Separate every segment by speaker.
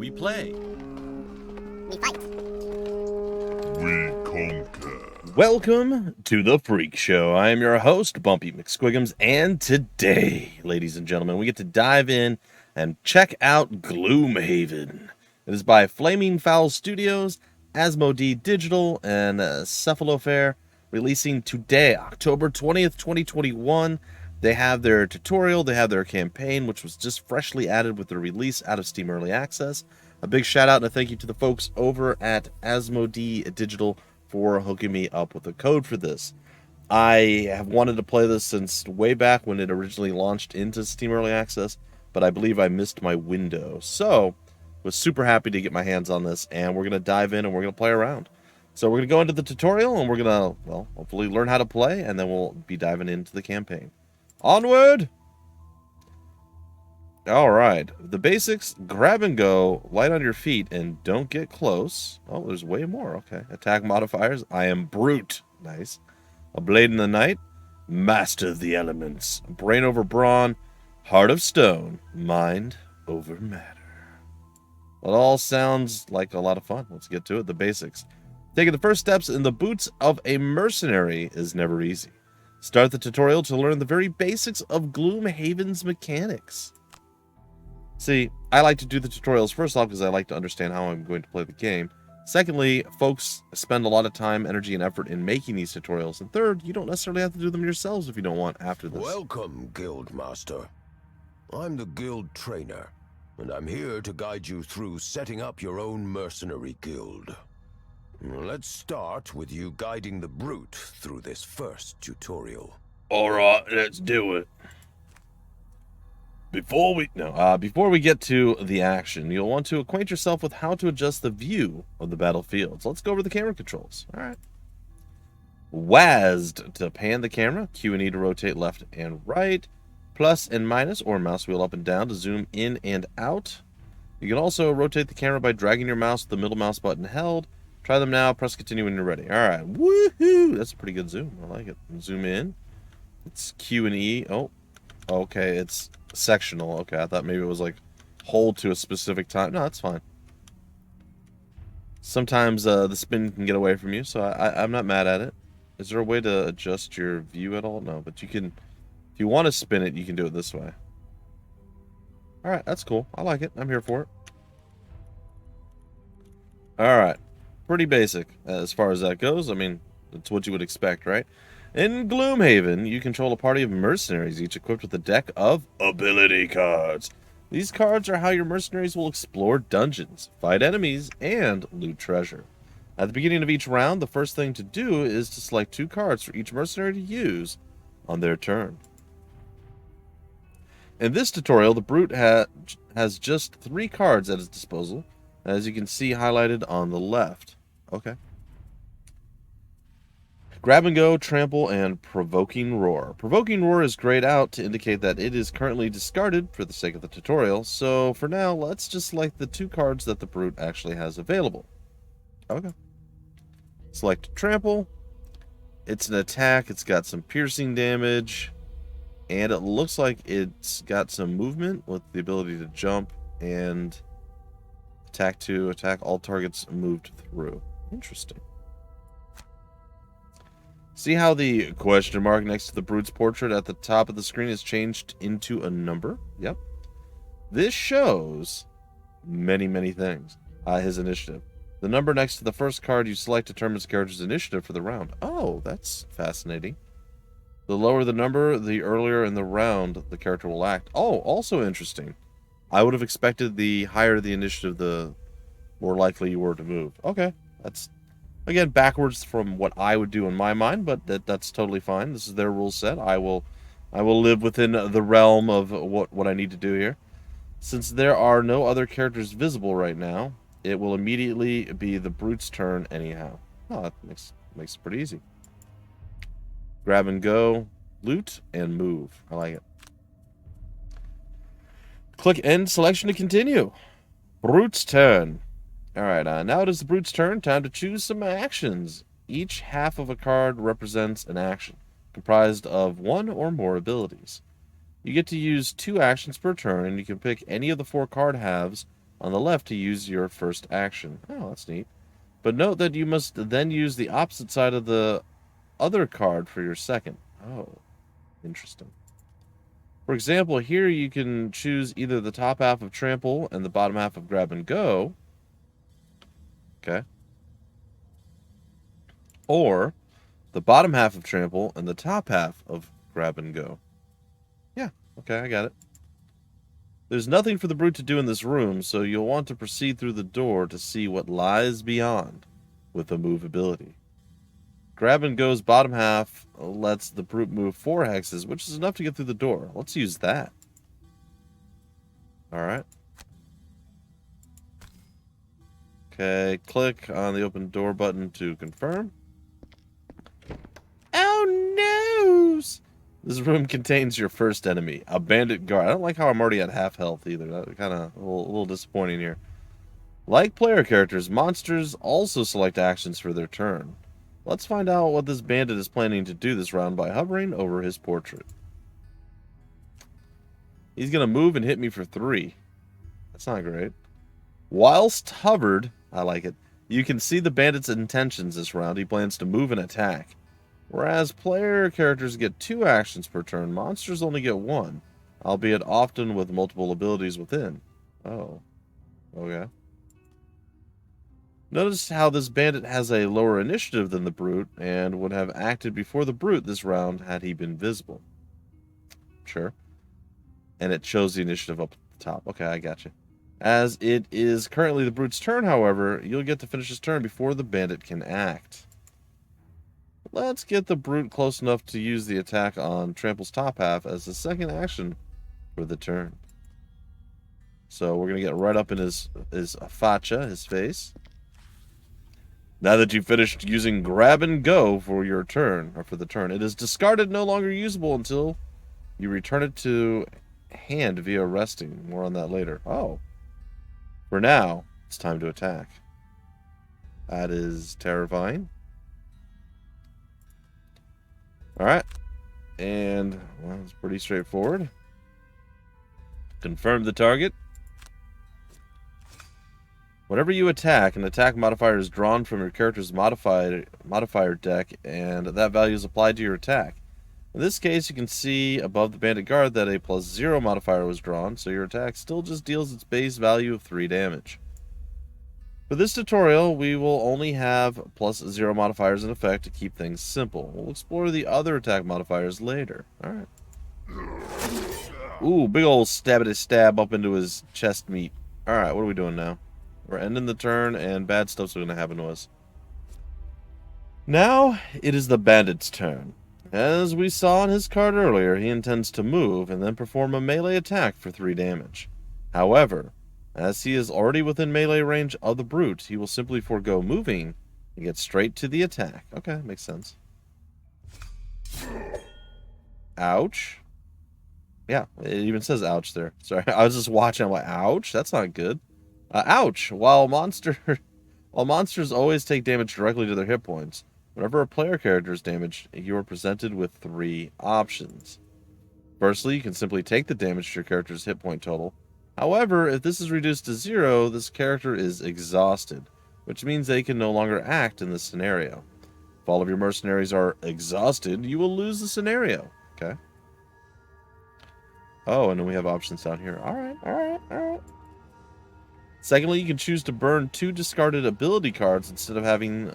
Speaker 1: We play.
Speaker 2: We fight.
Speaker 3: We conquer.
Speaker 4: Welcome to the Freak Show. I am your host, Bumpy McSquiggums, and today, ladies and gentlemen, we get to dive in and check out Gloomhaven. It is by Flaming Fowl Studios, Asmodee Digital, and Cephalofair, releasing today, October 20th, 2021. They have their tutorial, they have their campaign, which was just freshly added with the release out of Steam Early Access. A big shout out and a thank you to the folks over at Asmodee Digital for hooking me up with a code for this. I have wanted to play this since way back when it originally launched into Steam Early Access, but I believe I missed my window. So, was super happy to get my hands on this, and we're going to dive in and we're going to play around. So we're going to go into the tutorial, and we're going to, well, hopefully learn how to play, and then we'll be diving into the campaign. Onward! Alright, the basics: grab and go, light on your feet, and don't get close. Oh, there's way more, okay. Attack modifiers: I am brute. Nice. A blade in the night, master of the elements. Brain over brawn, heart of stone, mind over matter. It all sounds like a lot of fun. Let's get to it. The basics. Taking the first steps in the boots of a mercenary is never easy. Start the tutorial to learn the very basics of Gloomhaven's mechanics. See, I like to do the tutorials first off because I like to understand how I'm going to play the game. Secondly, folks spend a lot of time, energy, and effort in making these tutorials. And third, you don't necessarily have to do them yourselves if you don't want after this.
Speaker 5: Welcome, Guild Master. I'm the Guild Trainer, and I'm here to guide you through setting up your own mercenary guild. Let's start with you guiding the brute through this first tutorial.
Speaker 4: Alright, let's do it. Before we get to the action, you'll want to acquaint yourself with how to adjust the view of the battlefield. So let's go over the camera controls. Alright. WASD to pan the camera, Q and E to rotate left and right, plus and minus or mouse wheel up and down to zoom in and out. You can also rotate the camera by dragging your mouse with the middle mouse button held. Try them now, press continue when you're ready. Alright, woohoo! That's a pretty good zoom. I like it. Zoom in. It's Q and E. Oh, okay, it's sectional. Okay, I thought maybe it was like hold to a specific time. No, that's fine. Sometimes the spin can get away from you, so I'm not mad at it. Is there a way to adjust your view at all? No, but you can, if you want to spin it, you can do it this way. Alright, that's cool. I like it. I'm here for it. Alright. Pretty basic as far as that goes. I mean, it's what you would expect, right? In Gloomhaven, you control a party of mercenaries, each equipped with a deck of ability cards. These cards are how your mercenaries will explore dungeons, fight enemies, and loot treasure. At the beginning of each round, the first thing to do is to select 2 cards for each mercenary to use on their turn. In this tutorial, the Brute has just 3 cards at his disposal, as you can see highlighted on the left. Okay. Grab and go, trample, and provoking roar. Provoking roar is grayed out to indicate that it is currently discarded for the sake of the tutorial, so for now, let's just select the 2 cards that the Brute actually has available. Okay. Select trample. It's an attack, it's got some piercing damage, and it looks like it's got some movement with the ability to jump and attack all targets moved through. Interesting. See how the question mark next to the Brute's portrait at the top of the screen is changed into a number? Yep. This shows many, many things. His initiative. The number next to the first card you select determines the character's initiative for the round. Oh, that's fascinating. The lower the number, the earlier in the round the character will act. Oh, also interesting. I would have expected the higher the initiative, the more likely you were to move. Okay, that's, again, backwards from what I would do in my mind, but that's totally fine. This is their rule set. I will live within the realm of what I need to do here. Since there are no other characters visible right now, it will immediately be the Brute's turn anyhow. Oh, that makes it pretty easy. Grab and go, loot, and move. I like it. Click end selection to continue. Brute's turn. Alright, now it is the Brute's turn. Time to choose some actions. Each half of a card represents an action, comprised of 1 or more abilities. You get to use 2 actions per turn, and you can pick any of the 4 card halves on the left to use your first action. Oh, that's neat. But note that you must then use the opposite side of the other card for your second. Oh, interesting. For example, here you can choose either the top half of Trample and the bottom half of Grab and Go. Okay. Or the bottom half of Trample and the top half of Grab and Go. Yeah, okay, I got it. There's nothing for the brute to do in this room, so you'll want to proceed through the door to see what lies beyond with the move ability. Grab and Go's bottom half lets the brute move 4 hexes, which is enough to get through the door. Let's use that. Alright. Okay, click on the open door button to confirm. Oh no! This room contains your first enemy, a bandit guard. I don't like how I'm already at half health either. That's kind of a little disappointing here. Like player characters, monsters also select actions for their turn. Let's find out what this bandit is planning to do this round by hovering over his portrait. He's going to move and hit me for 3. That's not great. Whilst hovered, I like it, you can see the bandit's intentions this round. He plans to move and attack. Whereas player characters get 2 actions per turn, monsters only get 1, albeit often with multiple abilities within. Oh. Okay. Notice how this bandit has a lower initiative than the brute, and would have acted before the brute this round had he been visible. Sure. And it shows the initiative up at the top. Okay, I gotcha. As it is currently the brute's turn, however, you'll get to finish his turn before the bandit can act. Let's get the brute close enough to use the attack on Trample's top half as the second action for the turn. So we're going to get right up in his facha, his face. Now that you've finished using Grab and Go for your turn, or for the turn, it is discarded, no longer usable until you return it to hand via resting. More on that later. Oh. For now, it's time to attack. That is terrifying. Alright. And, well, it's pretty straightforward. Confirm the target. Whenever you attack, an attack modifier is drawn from your character's modifier deck, and that value is applied to your attack. In this case, you can see above the bandit guard that a +0 modifier was drawn, so your attack still just deals its base value of 3 damage. For this tutorial, we will only have +0 modifiers in effect to keep things simple. We'll explore the other attack modifiers later. Alright. Ooh, big old stabbity stab up into his chest meat. Alright, what are we doing now? We're ending the turn, and bad stuff's going to happen to us. Now, it is the bandit's turn. As we saw on his card earlier, he intends to move and then perform a melee attack for 3 damage. However, as he is already within melee range of the brute, he will simply forego moving and get straight to the attack. Okay, makes sense. Ouch. Yeah, it even says ouch there. Sorry, I was just watching. I'm like, ouch, that's not good. Ouch. While monsters always take damage directly to their hit points, whenever a player character is damaged, you are presented with 3 options. Firstly, you can simply take the damage to your character's hit point total. However, if this is reduced to 0, this character is exhausted, which means they can no longer act in this scenario. If all of your mercenaries are exhausted, you will lose the scenario. Okay. Oh, and then we have options down here. Alright. Secondly, you can choose to burn 2 discarded ability cards instead of having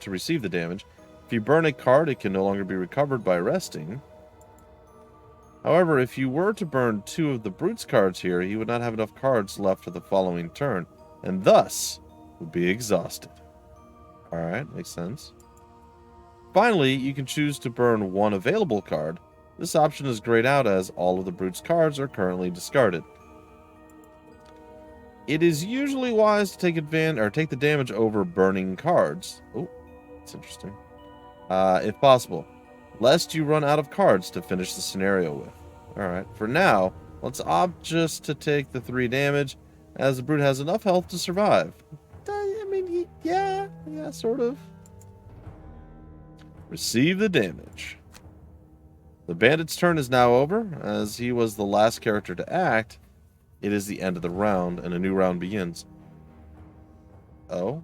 Speaker 4: to receive the damage. If you burn a card, it can no longer be recovered by resting. However, if you were to burn 2 of the brute's cards here, he would not have enough cards left for the following turn, and thus would be exhausted. Alright, makes sense. Finally, you can choose to burn 1 available card. This option is grayed out as all of the brute's cards are currently discarded. It is usually wise to take the damage over burning cards. Oh, that's interesting. If possible, lest you run out of cards to finish the scenario with. Alright, for now, let's opt just to take the 3 damage, as the brute has enough health to survive. I mean, yeah, sort of. Receive the damage. The bandit's turn is now over, as he was the last character to act. it is the end of the round and a new round begins. Oh?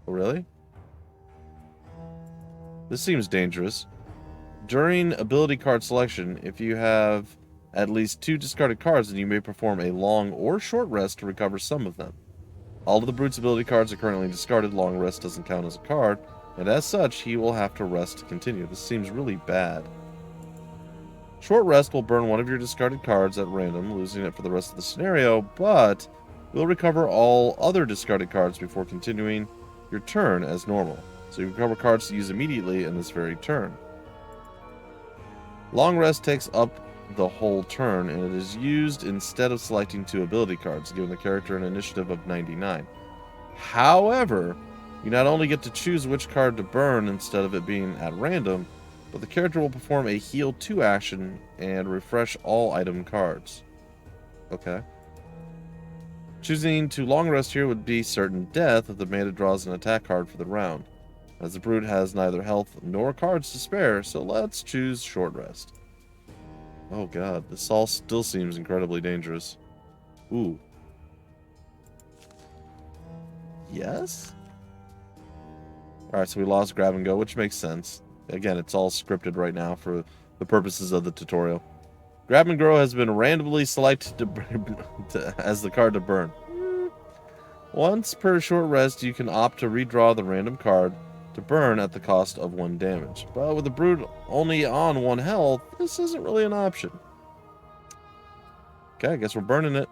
Speaker 4: Oh, really? This seems dangerous. During ability card selection, if you have at least 2 discarded cards, then you may perform a long or short rest to recover some of them. All of the Brute's ability cards are currently discarded. Long rest doesn't count as a card, and as such, he will have to rest to continue. This seems really bad. Short rest will burn one of your discarded cards at random, losing it for the rest of the scenario, but will recover all other discarded cards before continuing your turn as normal. So you recover cards to use immediately in this very turn. Long rest takes up the whole turn, and it is used instead of selecting 2 ability cards, giving the character an initiative of 99. However, you not only get to choose which card to burn instead of it being at random, but the character will perform a heal 2 action and refresh all item cards. Okay. Choosing to long rest here would be certain death if the bandit draws an attack card for the round, as the brute has neither health nor cards to spare, so let's choose short rest. Oh god, this all still seems incredibly dangerous. Ooh. Yes? Alright, so we lost grab and go, which makes sense. Again, it's all scripted right now for the purposes of the tutorial. Grab and Grow has been randomly selected as the card to burn. Once per short rest, you can opt to redraw the random card to burn at the cost of 1 damage. But with the Brute only on 1 health, this isn't really an option. Okay, I guess we're burning it.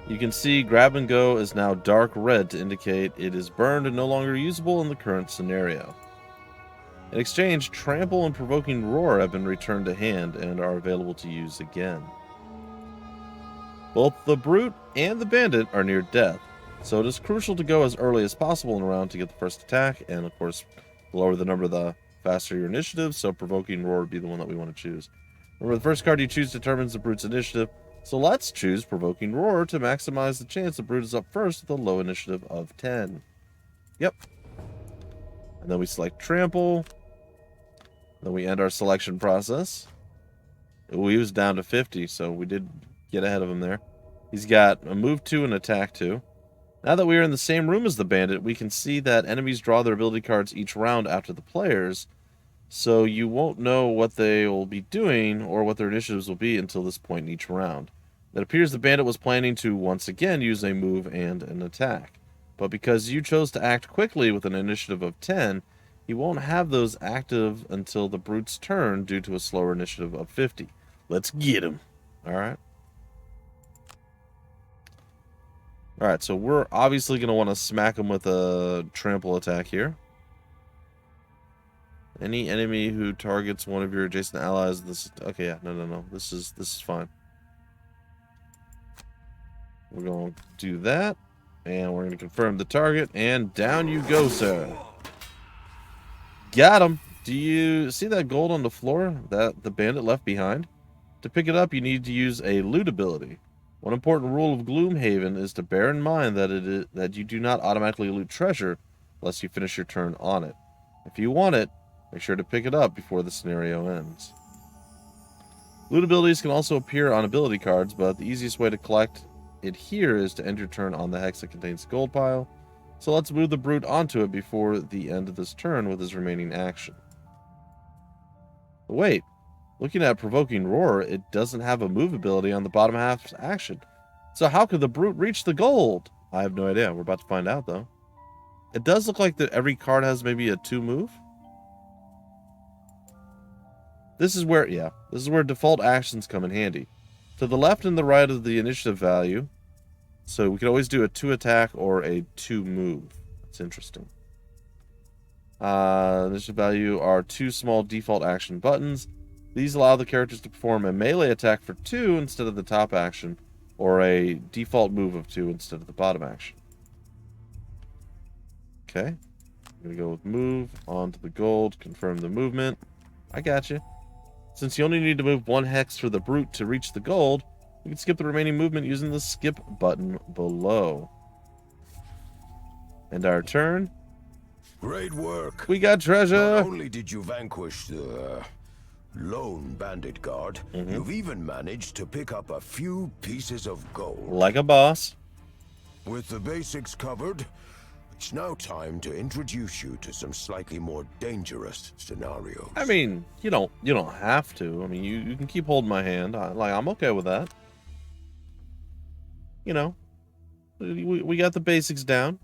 Speaker 4: You can see Grab and Go is now dark red to indicate it is burned and no longer usable in the current scenario. In exchange, Trample and Provoking Roar have been returned to hand and are available to use again. Both the Brute and the Bandit are near death, so it is crucial to go as early as possible in the round to get the first attack, and of course, the lower the number, the faster your initiative, so Provoking Roar would be the one that we want to choose. Remember, the first card you choose determines the Brute's initiative, so let's choose Provoking Roar to maximize the chance the Brute is up first with a low initiative of 10. Yep. And then we select Trample. Then we end our selection process. Ooh, he was down to 50, so we did get ahead of him there. He's got a move 2 and attack 2. Now that we are in the same room as the bandit, we can see that enemies draw their ability cards each round after the players, so you won't know what they will be doing or what their initiatives will be until this point in each round. It appears the bandit was planning to once again use a move and an attack, but because you chose to act quickly with an initiative of 10, he won't have those active until the Brute's turn due to a slower initiative of 50. Let's get him. Alright. Alright, so we're obviously going to want to smack him with a trample attack here. Any enemy who targets one of your adjacent allies, this... Okay, yeah, no. This is fine. We're going to do that. And we're going to confirm the target. And down you go, sir. Got him. Do you see that gold on the floor that the bandit left behind? To pick it up, you need to use a loot ability. One important rule of Gloomhaven is to bear in mind that you do not automatically loot treasure unless you finish your turn on it. If you want it, make sure to pick it up before the scenario ends. Loot abilities can also appear on ability cards, but the easiest way to collect it here is to end your turn on the hex that contains the gold pile. So let's move the Brute onto it before the end of this turn with his remaining action. But wait, looking at Provoking Roar, it doesn't have a move ability on the bottom half's action. So how could the Brute reach the gold? I have no idea. We're about to find out, though. It does look like that every card has maybe a 2 move. This is where default actions come in handy. To the left and the right of the initiative value, so we could always do a 2 attack or a 2 move. That's interesting. Initiative value are 2 small default action buttons. These allow the characters to perform a melee attack for 2 instead of the top action, or a default move of 2 instead of the bottom action. Okay. I'm going to go with move, onto the gold, confirm the movement. I got you. Since you only need to move 1 hex for the Brute to reach the gold, we can skip the remaining movement using the skip button below. And our turn.
Speaker 5: Great work.
Speaker 4: We got treasure.
Speaker 5: Not only did you vanquish the lone bandit guard, you've even managed to pick up a few pieces of gold.
Speaker 4: Like a boss.
Speaker 5: With the basics covered, it's now time to introduce you to some slightly more dangerous scenarios.
Speaker 4: I mean, you don't have to. I mean, you can keep holding my hand. I'm okay with that. You know, we got the basics down.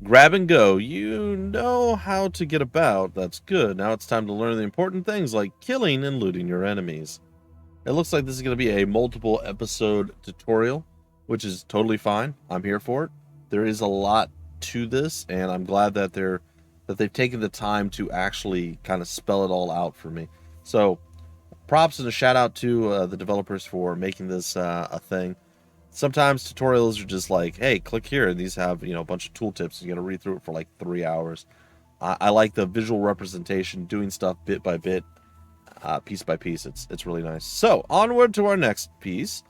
Speaker 4: Grab and go. You know how to get about. That's good. Now it's time to learn the important things like killing and looting your enemies. It looks like this is going to be a multiple episode tutorial, which is totally fine. I'm here for it. There is a lot to this, and I'm glad that they've taken the time to actually kind of spell it all out for me. So, props and a shout out to the developers for making this a thing. Sometimes tutorials are just like, hey, click here, and these have, a bunch of tooltips. You got to read through it for like 3 hours. I like the visual representation, doing stuff bit by bit, piece by piece. It's really nice. So onward to our next piece.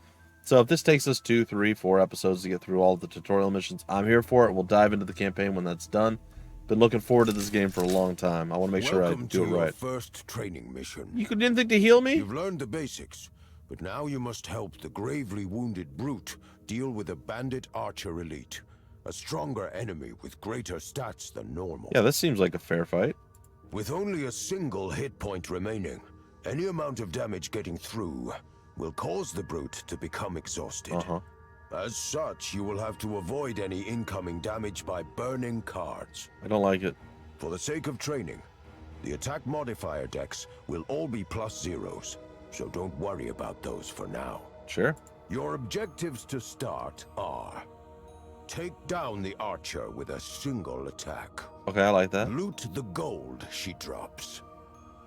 Speaker 4: So if this takes us 2, 3, 4 episodes to get through all of the tutorial missions, I'm here for it. We'll dive into the campaign when that's done. Been looking forward to this game for a long time. I want to make sure I do it right.
Speaker 5: Welcome to your first training mission.
Speaker 4: You didn't think to heal me?
Speaker 5: You've learned the basics. But now you must help the gravely wounded brute deal with a bandit archer elite. A stronger enemy with greater stats than normal.
Speaker 4: Yeah, this seems like a fair fight.
Speaker 5: With only a single hit point remaining, any amount of damage getting through will cause the brute to become exhausted. As such, you will have to avoid any incoming damage by burning cards.
Speaker 4: I don't like it.
Speaker 5: For the sake of training, the attack modifier decks will all be +0s. So don't worry about those for now.
Speaker 4: Sure.
Speaker 5: Your objectives to start are: take down the archer with a single attack.
Speaker 4: Okay, I like that.
Speaker 5: Loot the gold she drops.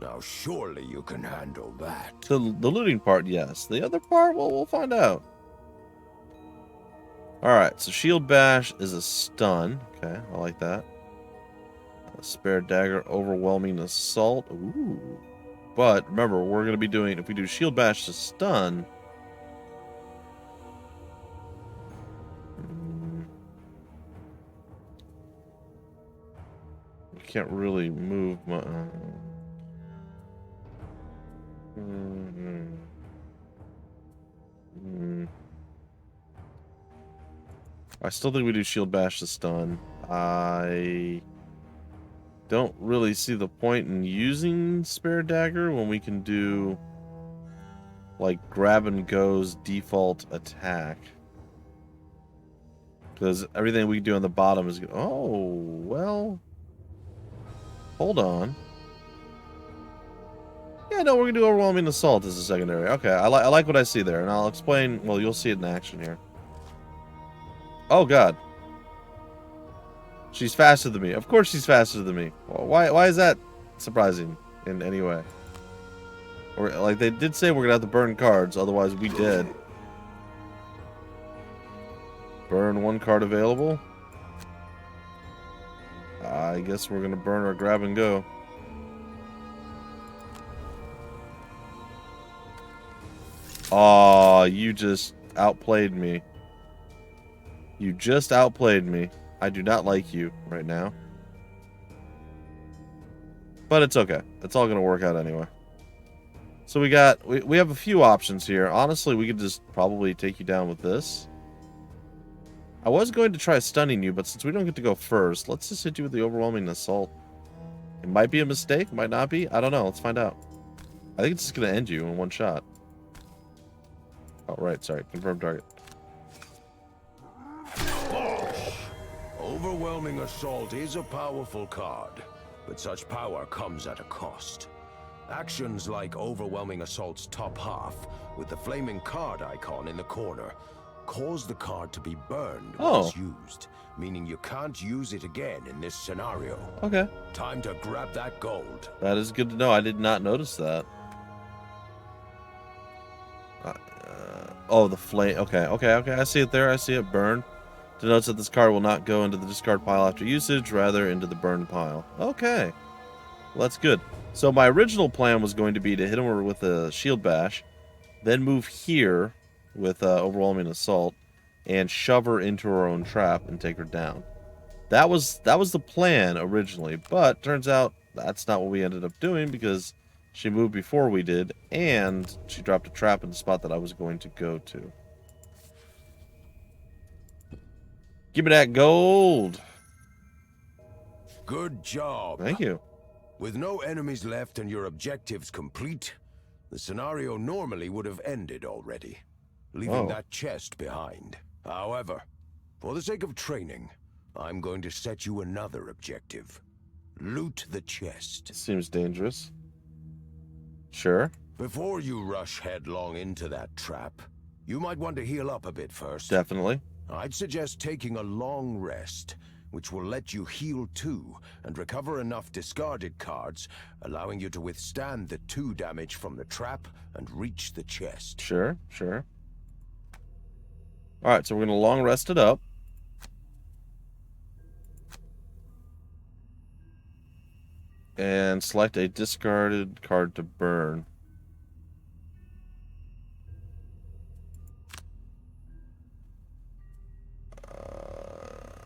Speaker 5: Now surely you can handle that.
Speaker 4: The looting part, yes. The other part, well, we'll find out. Alright, so shield bash is a stun. Okay, I like that. Spare dagger, overwhelming assault. Ooh. But remember, we're going to be doing, if we do shield bash to stun, we can't really move my. I still think we do shield bash to stun. I don't really see the point in using spare dagger when we can do like grab and go's default attack, because everything we do on the bottom is well, hold on. Yeah, no, we're gonna do overwhelming assault as a secondary. Okay, I like what I see there, and I'll explain. Well, you'll see it in action here. Oh god. She's faster than me. Of course she's faster than me. Why is that surprising in any way? Or like they did say we're gonna have to burn cards, otherwise we did. Burn 1 card available. I guess we're gonna burn our grab and go. Aw, you just outplayed me. You just outplayed me. I do not like you right now. But it's okay. It's all going to work out anyway. So we have a few options here. Honestly, we could just probably take you down with this. I was going to try stunning you, but since we don't get to go first, let's just hit you with the overwhelming assault. It might be a mistake, might not be. I don't know. Let's find out. I think it's just going to end you in one shot. Oh, right. Sorry. Confirm target.
Speaker 5: Overwhelming Assault is a powerful card, but such power comes at a cost. Actions like Overwhelming Assault's top half, with the flaming card icon in the corner, cause the card to be burned when it's used, meaning you can't use it again in this scenario.
Speaker 4: Okay.
Speaker 5: Time to grab that gold.
Speaker 4: That is good to know. I did not notice that. Oh, the flame. Okay. I see it there. I see it burn. Denotes that this card will not go into the discard pile after usage, rather into the burn pile. Okay. Well, that's good. So my original plan was going to be to hit him with a shield bash, then move here with overwhelming assault, and shove her into her own trap and take her down. That was the plan originally, but turns out that's not what we ended up doing, because She moved before we did, and she dropped a trap in the spot that I was going to go to. Give me that gold.
Speaker 5: Good job.
Speaker 4: Thank you.
Speaker 5: With no enemies left and your objectives complete, the scenario normally would have ended already, leaving that chest behind. However, for the sake of training, I'm going to set you another objective. Loot the chest.
Speaker 4: Seems dangerous. Sure.
Speaker 5: Before you rush headlong into that trap, you might want to heal up a bit first.
Speaker 4: Definitely.
Speaker 5: I'd suggest taking a long rest, which will let you heal too, and recover enough discarded cards, allowing you to withstand the 2 damage from the trap and reach the chest.
Speaker 4: Sure, sure. Alright, so we're going to long rest it up. And select a discarded card to burn.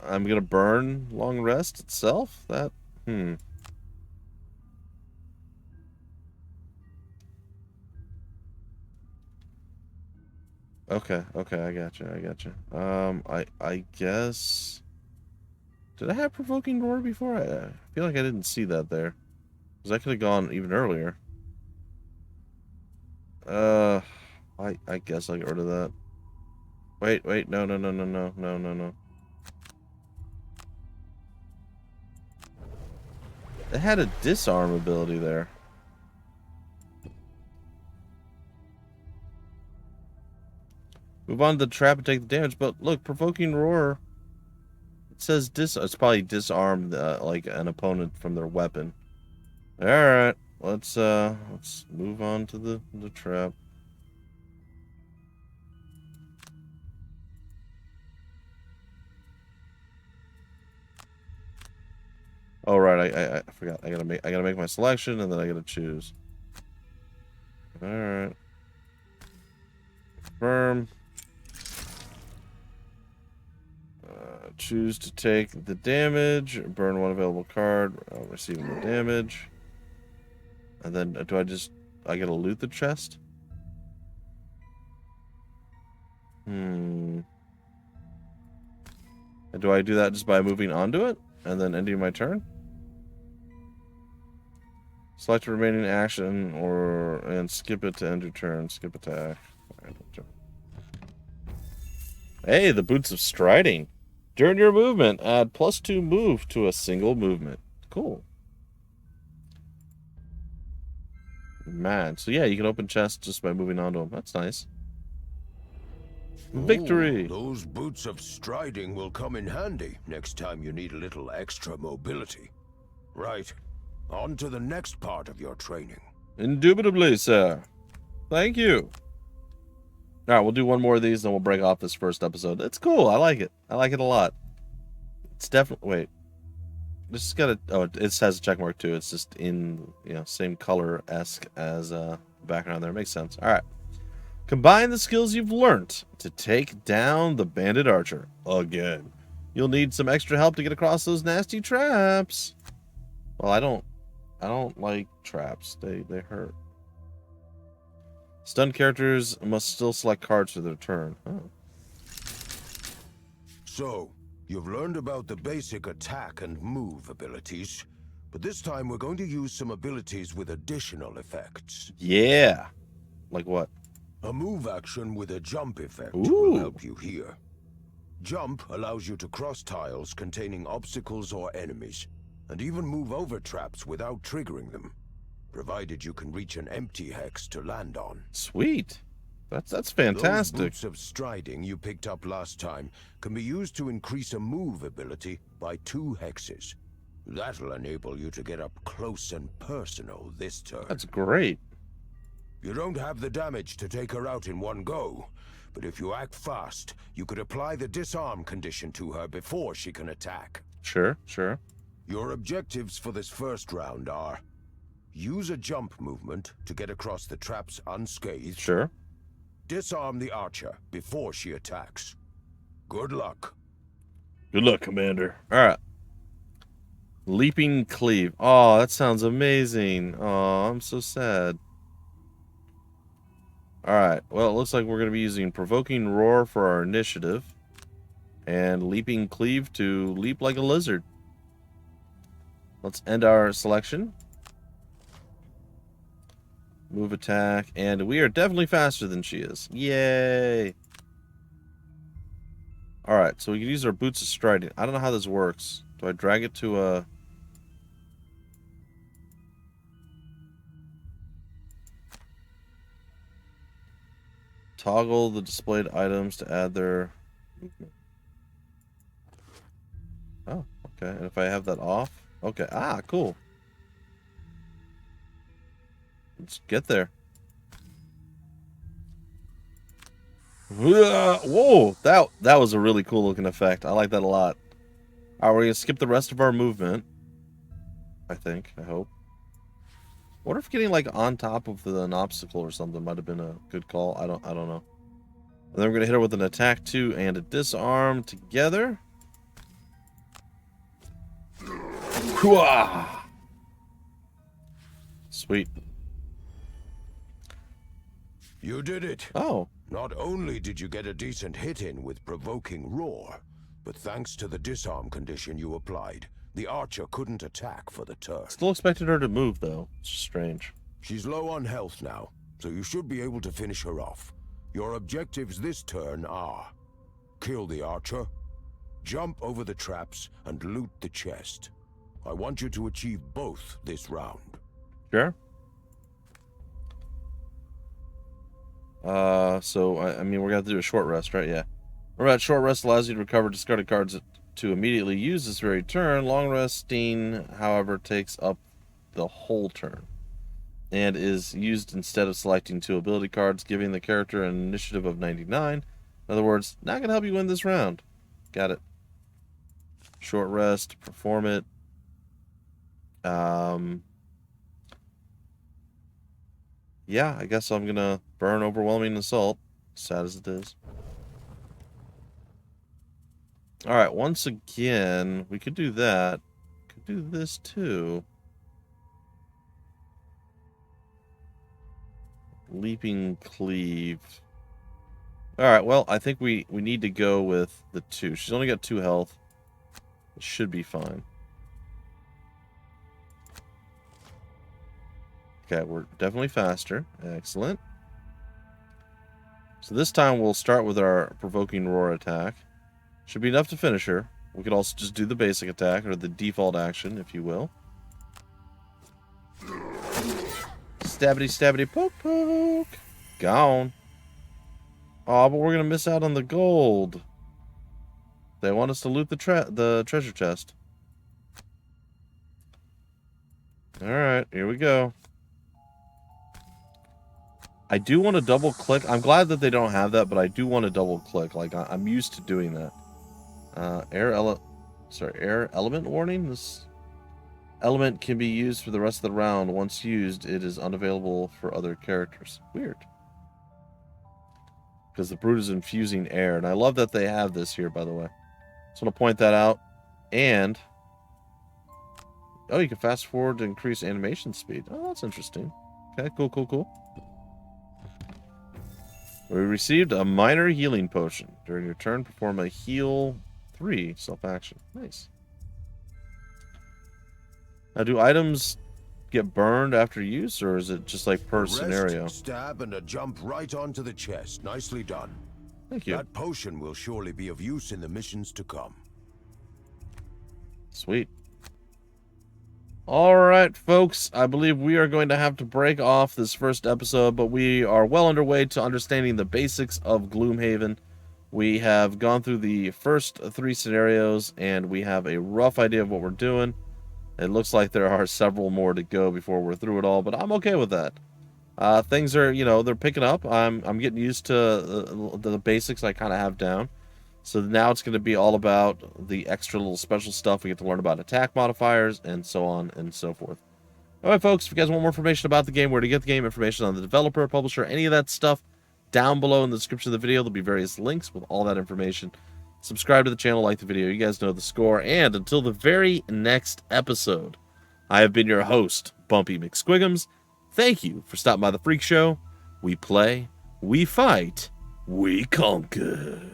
Speaker 4: I'm going to burn long rest itself? That, Okay, I gotcha. I guess... Did I have Provoking Roar before? I feel like I didn't see that there. Because I could have gone even earlier. I guess I'll get rid of that. Wait, no. It had a disarm ability there. Move on to the trap and take the damage, but look, Provoking Roar. It says it's probably disarm like an opponent from their weapon. All right, let's move on to the trap. Oh right, I forgot. I gotta make my selection and then I gotta choose. All right. Confirm. Choose to take the damage. Burn 1 available card. Receiving the damage. And then I gotta loot the chest? And do I do that just by moving onto it? And then ending my turn? Select a remaining action and skip it to end your turn. Skip attack. Hey, the Boots of Striding. During your movement, add +2 move to a single movement. Cool. Man, so yeah, you can open chests just by moving onto them. That's nice. Victory!
Speaker 5: Ooh, those Boots of Striding will come in handy next time you need a little extra mobility. Right. On to the next part of your training.
Speaker 4: Indubitably, sir. Thank you. Alright, we'll do one more of these, then we'll break off this first episode. It's cool. I like it. I like it a lot. It's definitely... Wait. This has got a... Oh, it has a check mark, too. It's just in, same color-esque as background there. Makes sense. Alright. Combine the skills you've learned to take down the bandit archer again. You'll need some extra help to get across those nasty traps. Well, I don't like traps. They hurt. Stunned characters must still select cards for their turn. Oh.
Speaker 5: So, you've learned about the basic attack and move abilities, but this time we're going to use some abilities with additional effects.
Speaker 4: Yeah. Like what?
Speaker 5: A move action with a jump effect
Speaker 4: Ooh.
Speaker 5: will help you here. Jump allows you to cross tiles containing obstacles or enemies, and even move over traps without triggering them, provided you can reach an empty hex to land on.
Speaker 4: Sweet. That's fantastic.
Speaker 5: Those Boots of Striding you picked up last time can be used to increase a move ability by 2 hexes. That'll enable you to get up close and personal this turn.
Speaker 4: That's great.
Speaker 5: You don't have the damage to take her out in one go, but if you act fast, you could apply the disarm condition to her before she can attack.
Speaker 4: Sure.
Speaker 5: Your objectives for this first round are: use a jump movement to get across the traps unscathed.
Speaker 4: Sure.
Speaker 5: Disarm the archer before she attacks. Good luck.
Speaker 4: Good luck, Commander. All right. Leaping Cleave. Oh, that sounds amazing. Oh, I'm so sad. Alright, well, it looks like we're going to be using Provoking Roar for our initiative. And Leaping Cleave to leap like a lizard. Let's end our selection. Move attack. And we are definitely faster than she is. Yay! Alright, so we can use our Boots of Striding. I don't know how this works. Do I drag it to a... Toggle the displayed items to add their movement. Oh, okay. And if I have that off? Okay. Ah, cool. Let's get there. Whoa! That was a really cool looking effect. I like that a lot. Alright, we're going to skip the rest of our movement. I think. I hope. I wonder if getting like on top of an obstacle or something might have been a good call. I don't know. And then we're gonna hit her with an attack 2 and a disarm together. Hooah! Sweet.
Speaker 5: You did it.
Speaker 4: Oh.
Speaker 5: Not only did you get a decent hit in with Provoking Roar, but thanks to the disarm condition you applied, the archer couldn't attack for the turn.
Speaker 4: Still expected her to move, though. It's strange.
Speaker 5: She's low on health now, so you should be able to finish her off. Your objectives this turn are: kill the archer, jump over the traps, and loot the chest. I want you to achieve both this round.
Speaker 4: Sure. So, I mean, we're going to have to do a short rest, right? Yeah. Remember that short rest allows you to recover discarded cards to immediately use this very turn. Long resting, however, takes up the whole turn and is used instead of selecting 2 ability cards, giving the character an initiative of 99. In other words, not going to help you win this round. Got it. Short rest, perform it. Yeah, I guess I'm going to burn Overwhelming Assault, sad as it is. Alright, once again, we could do that. Could do this too. Leaping Cleave. Alright, well, I think we need to go with the 2. She's only got 2 health. It should be fine. Okay, we're definitely faster. Excellent. So this time we'll start with our Provoking Roar attack. Should be enough to finish her. We could also just do the basic attack, or the default action, if you will. Stabbity, stabbity, poke, poke. Gone. Oh, but we're going to miss out on the gold. They want us to loot the treasure chest. Alright, here we go. I do want to double click. I'm glad that they don't have that, but I do want to double click. Like, I'm used to doing that. Air element warning. This element can be used for the rest of the round. Once used, it is unavailable for other characters. Weird. Because the brute is infusing air. And I love that they have this here, by the way. Just want to point that out. And oh, you can fast forward to increase animation speed. Oh, that's interesting. Okay, cool. We received a minor healing potion. During your turn, perform a heal 3 self-action. Nice. Now, do items get burned after use, or is it just like per
Speaker 5: Rest,
Speaker 4: scenario?
Speaker 5: Stab, and a jump right onto the chest. Nicely done.
Speaker 4: Thank you.
Speaker 5: That potion will surely be of use in the missions to come.
Speaker 4: Sweet. Alright, folks. I believe we are going to have to break off this first episode, but we are well underway to understanding the basics of Gloomhaven. We have gone through the first 3 scenarios, and we have a rough idea of what we're doing. It looks like there are several more to go before we're through it all, but I'm okay with that. Things are, they're picking up. I'm getting used to the basics I kind of have down. So now it's going to be all about the extra little special stuff. We get to learn about attack modifiers and so on and so forth. All right, folks, if you guys want more information about the game, where to get the game, information on the developer, publisher, any of that stuff, down below in the description of the video, there'll be various links with all that information. subscribe to the channel, like the video. You guys know the score. And until the very next episode, I have been your host, Bumpy McSquigums. Thank you for stopping by the Freak Show. We play, we fight, we conquer.